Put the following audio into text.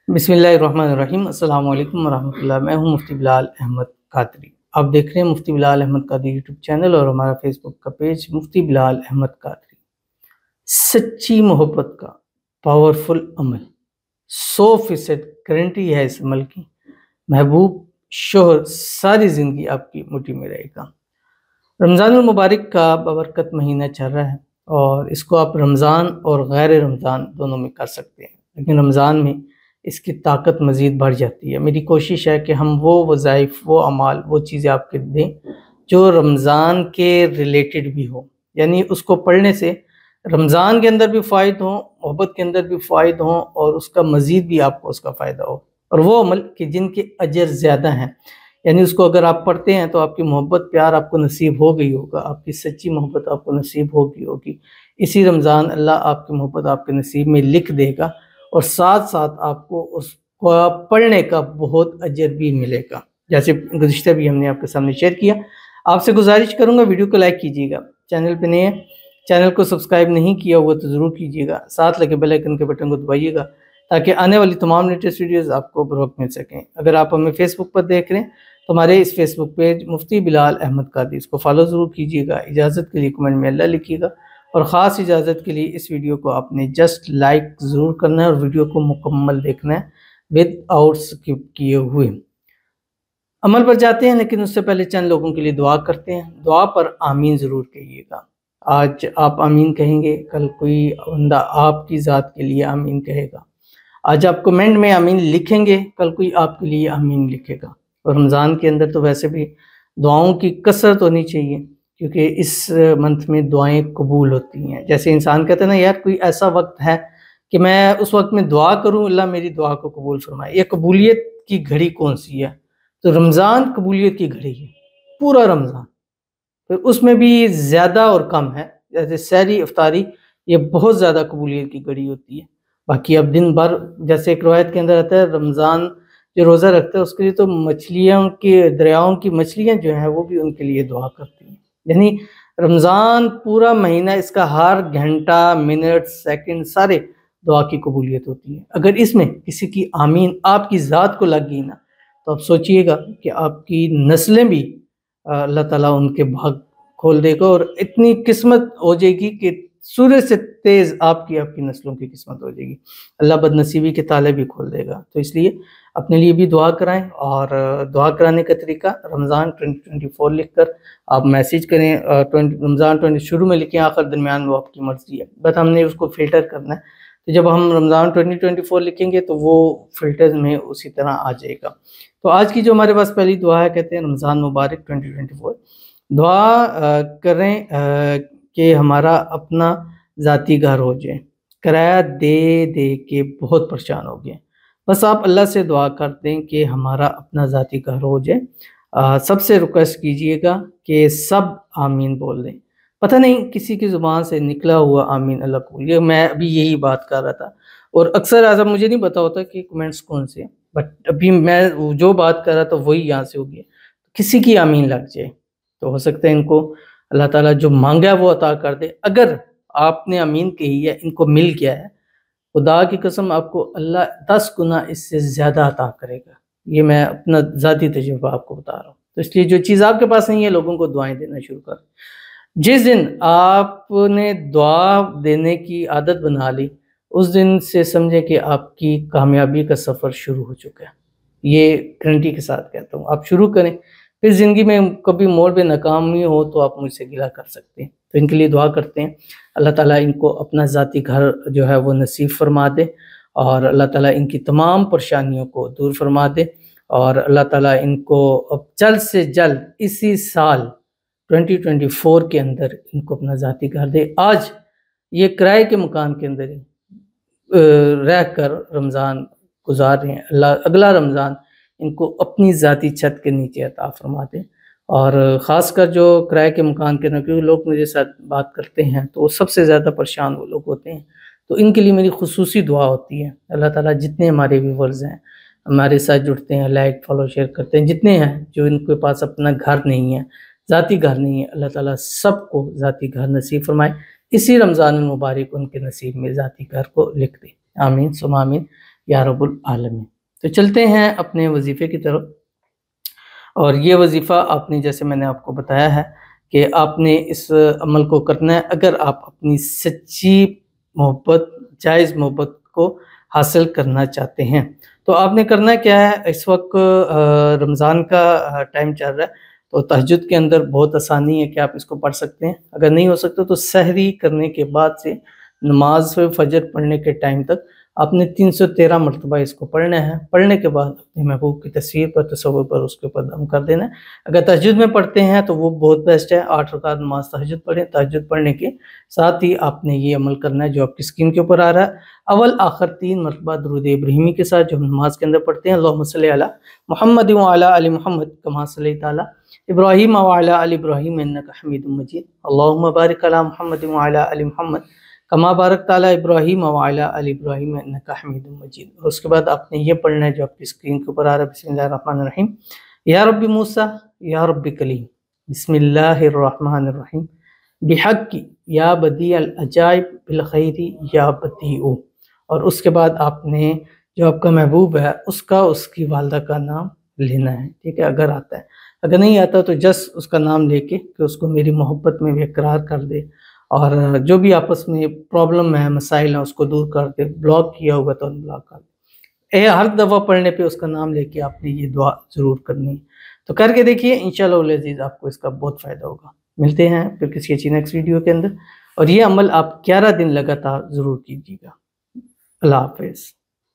बिस्मिल्लाहिर्रहमानिर्रहीम। अस्सलाम वालेकुम वरहमतुल्लाह। मैं हूं मुफ्ती बिलाल अहमद कादरी। आप देख रहे हैं मुफ्ती बिलाल अहमद कादरी यूट्यूब चैनल और हमारा फेसबुक का पेज मुफ्ती बिलाल अहमद कादरी। सच्ची मोहब्बत का पावरफुल अमल, 100% गारंटी है इस अमल की। महबूब शोहर सारी ज़िंदगी आपकी मुट्ठी में रहेगा। रमज़ानुल मुबारक का बबरकत महीना चल रहा है और इसको आप रमज़ान और गैर रमज़ान दोनों में कर सकते हैं, लेकिन रमज़ान में इसकी ताकत मज़ीद बढ़ जाती है। मेरी कोशिश है कि हम वो वज़ाइफ, वो अमाल, वो चीज़ें आपके दें जो रमज़ान के रिलेटेड भी हो, यानी उसको पढ़ने से रमज़ान के अंदर भी फ़ायदा हो, मोहब्बत के अंदर भी फ़ायदा हो और उसका मज़ीद भी आपको उसका फ़ायदा हो। और वो अमल कि जिनके अजर ज़्यादा हैं, यानी उसको अगर आप पढ़ते हैं तो आपकी मोहब्बत प्यार आपको नसीब हो गई होगा, आपकी सच्ची मोहब्बत आपको नसीब हो गई होगी। इसी रमज़ान अल्लाह आपकी मोहब्बत आपके नसीब में लिख देगा और साथ साथ आपको उसको पढ़ने का बहुत अजर भी मिलेगा, जैसे गुज़िश्ता भी हमने आपके सामने शेयर किया। आपसे गुजारिश करूँगा वीडियो को लाइक कीजिएगा, चैनल पे नए हैं, चैनल को सब्सक्राइब नहीं किया हुआ तो ज़रूर कीजिएगा, साथ लगे बेल आइकन के बटन को दबाइएगा ताकि आने वाली तमाम लेटेस्ट वीडियोज़ आपको बर वक्त मिल सकें। अगर आप हमें फेसबुक पर देख रहे हैं तो हमारे इस फेसबुक पेज मुफ्ती बिलाल अहमद कादरी, इसको फॉलो ज़रूर कीजिएगा। इजाज़त के लिए कमेंट में अल्लाह लिखिएगा और ख़ास इजाज़त के लिए इस वीडियो को आपने जस्ट लाइक ज़रूर करना है और वीडियो को मुकम्मल देखना है विदाउट स्किप किए हुए। अमल पर जाते हैं, लेकिन उससे पहले चंद लोगों के लिए दुआ करते हैं। दुआ पर आमीन ज़रूर कहिएगा। आज आप आमीन कहेंगे, कल कोई बंदा आपकी ज़ात के लिए आमीन कहेगा। आज आप कमेंट में आमीन लिखेंगे, कल कोई आपके लिए आमीन लिखेगा। और रमज़ान के अंदर तो वैसे भी दुआओं की कसरत होनी चाहिए, क्योंकि इस मंथ में दुआएं कबूल होती हैं। जैसे इंसान कहते हैं ना, यार कोई ऐसा वक्त है कि मैं उस वक्त में दुआ करूं, अल्लाह मेरी दुआ को कबूल फरमाए। ये कबूलियत की घड़ी कौन सी है? तो रमज़ान कबूलियत की घड़ी है, पूरा रमज़ान। फिर उसमें भी ज़्यादा और कम है, जैसे सहरी इफ्तारी, ये बहुत ज़्यादा कबूलियत की घड़ी होती है। बाकी अब दिन भर, जैसे एक रवायत के अंदर आता है, रमज़ान जो रोज़ा रखता है उसके लिए तो मछलियों के, दरियाओं की मछलियाँ जो हैं वो भी उनके लिए दुआ करती हैं। यानी रमज़ान पूरा महीना, इसका हर घंटा, मिनट, सेकंड सारे दुआ की कबूलियत होती है। अगर इसमें किसी की आमीन आपकी ज़ात को लग गई ना, तो आप सोचिएगा कि आपकी नस्लें भी अल्लाह ताला उनके भाग खोल देगा और इतनी किस्मत हो जाएगी कि सूरज से तेज़ आपकी नस्लों की किस्मत हो जाएगी। अल्लाह बदनसीबी के ताले भी खोल देगा। तो इसलिए अपने लिए भी दुआ कराएँ और दुआ कराने का तरीका रमज़ान 2024 लिखकर आप मैसेज करें। रमज़ान 20 शुरू में लिखें, आखिर दरमियान में वो आपकी मर्ज़ी है, बस हमने उसको फ़िल्टर करना है। तो जब हम रमज़ान 2024 लिखेंगे तो वो फ़िल्टर्स में उसी तरह आ जाएगा। तो आज की जो हमारे पास पहली दुआ है, कहते हैं रमज़ान मुबारक 2024। दुआ करें कि हमारा अपना ज़ाती घर हो जाए, किराया दे दे के बहुत परेशान हो गए। बस आप अल्लाह से दुआ कर दें कि हमारा अपना ज़ाती घर हो जाए। सबसे रिक्वेस्ट कीजिएगा कि सब आमीन बोल दें। पता नहीं किसी की ज़ुबान से निकला हुआ आमीन अल्लाह कबूल। ये मैं अभी यही बात कर रहा था और अक्सर ऐसा मुझे नहीं पता होता कि कमेंट्स कौन से हैं, बट अभी मैं जो बात कर रहा था वही यहाँ से हो गया। किसी की आमीन लग जाए तो हो सकता है इनको अल्लाह ताला जो मांगा है वो अता कर दे। अगर आपने आमीन कही है, इनको मिल गया है, खुदा की कसम आपको अल्लाह 10 गुना इससे ज़्यादा अता करेगा। ये मैं अपना ज़ाती तजुर्बा आपको बता रहा हूँ। तो इसलिए जो चीज़ आपके पास नहीं है, लोगों को दुआएं देना शुरू कर। जिस दिन आपने दुआ देने की आदत बना ली, उस दिन से समझे कि आपकी कामयाबी का सफ़र शुरू हो चुका है। ये गारंटी के साथ कहता हूँ, आप शुरू करें। फिर ज़िंदगी में कभी मोड़ पे नाकामी हो तो आप मुझसे गिला कर सकते हैं। तो इनके लिए दुआ करते हैं, अल्लाह ताला इनको अपना ज़ाती घर जो है वो नसीब फरमा दे और अल्लाह ताला इनकी तमाम परेशानियों को दूर फरमा दे और अल्लाह ताला इनको अब जल्द से जल्द इसी साल 2024 के अंदर इनको अपना ज़ाती घर दे। आज ये किराए के मकान के अंदर रह कर रमज़ान गुजार रहे हैं, अल्लाह अगला रमज़ान इनको अपनी ज़ाती छत के नीचे अता फरमा दे। और ख़ासकर जो किराए के मकान के अंदर, क्योंकि लोग मेरे साथ बात करते हैं तो वो सबसे ज़्यादा परेशान वो लोग होते हैं, तो इनके लिए मेरी खुसूसी दुआ होती है। अल्लाह ताला जितने हमारे व्यूअर्स हैं, हमारे साथ जुड़ते हैं, लाइक फॉलो शेयर करते हैं, जितने हैं जो इनके पास अपना घर नहीं है, ज़ाती घर नहीं है, अल्लाह ताला सबको ज़ाती घर नसीब फरमाए। इसी रमज़ान मुबारक उनके नसीब में ज़ाती घर को लिख दे। आमीन सुम आमीन। یا رب العالمین۔ تو چلتے ہیں اپنے وظیفے کی طرف، اور یہ وظیفہ آپ نے جیسے میں نے آپ کو بتایا ہے کہ آپ نے اس عمل کو کرنا ہے اگر آپ اپنی سچی محبت، جائز محبت کو حاصل کرنا چاہتے ہیں۔ تو آپ نے کرنا کیا ہے، اس وقت رمضان کا ٹائم چل رہا ہے، تو تہجد کے اندر بہت آسانی ہے کہ آپ اس کو پڑھ سکتے ہیں۔ اگر نہیں ہو سکتا تو سحری کرنے کے بعد سے نماز فجر پڑھنے کے ٹائم تک آپ نے 313 مرتبہ اس کو پڑھنا ہے۔ پڑھنے کے بعد اپنے محبوب کی تصویر پر، تصور پر اس کے اوپر دم کر دینا ہے۔ اگر تہجد میں پڑھتے ہیں تو وہ بہت بیسٹ ہے، 8 رکعت نماز تہجد پڑھیں۔ تہجد پڑھنے کے ساتھ ہی آپ نے یہ عمل کرنا ہے جو آپ کی اسکرین کے اوپر آ رہا ہے، اول آخر 3 مرتبہ درود ابراہیمی کے ساتھ جو ہم نماز کے اندر پڑھتے ہیں، اللہم صلی علی محمد وعلی آل محمد کما صلیت علی ابراہیم وعلی آل ابراہیم انک حمید مجید، اللہم بارک علی محمد وعلی آل محمد کما بارکت علی ابراہیم وعلی آل ابراہیم انک حمید مجید۔ اور اس کے بعد آپ نے یہ پڑھنا ہے جو آپ کی اسکرین کے اوپر آ رہا ہے، بسم اللہ الرحمن الرحیم، یا رب موسیٰ یا رب کلیم، بسم اللہ الرحمن الرحیم، بحق یا بدیع العجائب بالخیر یا بدیع۔ اور اس کے بعد آپ نے جو آپ کا محبوب ہے اس کی والدہ کا نام لینا ہے، ٹھیک ہے، اگر آتا ہے۔ اگر نہیں آتا تو جس اس کا نام لے کے کہ اس کو میری محبت میں بھی اقرار کر دے، اور جو بھی آپس میں پرابلم ہے، مسائل ہیں، اس کو دور کر دے۔ بلاک کیا ہوگا تو ان بلاک کر دے۔ ہر دفعہ پڑھنے پہ اس کا نام لے کے آپ نے یہ دعا ضرور کرنی ہے۔ تو کر کے دیکھیے، انشاءاللہ العزیز آپ کو اس کا بہت فائدہ ہوگا۔ ملتے ہیں پھر کسی اچھی نیکسٹ ویڈیو کے اندر، اور یہ عمل آپ 11 دن لگاتار ضرور کیجیے گا۔ اللہ حافظ۔